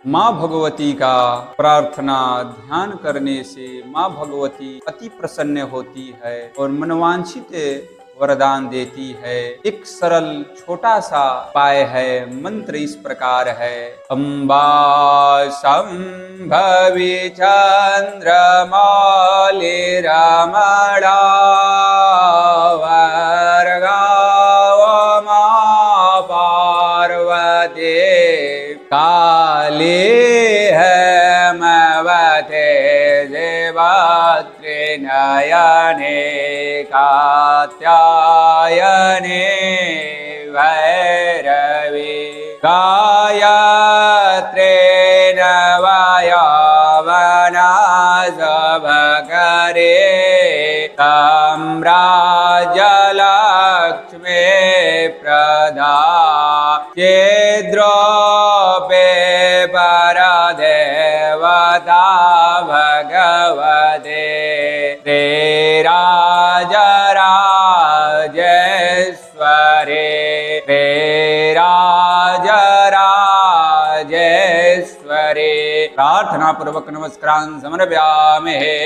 माँ भगवती का प्रार्थना ध्यान करने से माँ भगवती अति प्रसन्न होती है और मनवांछित वरदान देती है। एक सरल छोटा सा उपाय है, मंत्र इस प्रकार है। अम्बा संभवी चंद्रमाली रमणा वर्गावमा पार्वती काली हेमवते देवत्री नयने कात्यायने भैरवी गायत्रे नवयवनासभकरे ताम्राजलक्ष्मी प्रदा चेद्रोपे परदेवता भगवते ते राजराजेश्वरे ते राजराजेश्वरे। प्रार्थना पूर्वक नमस्कारान् समर्पयामहे।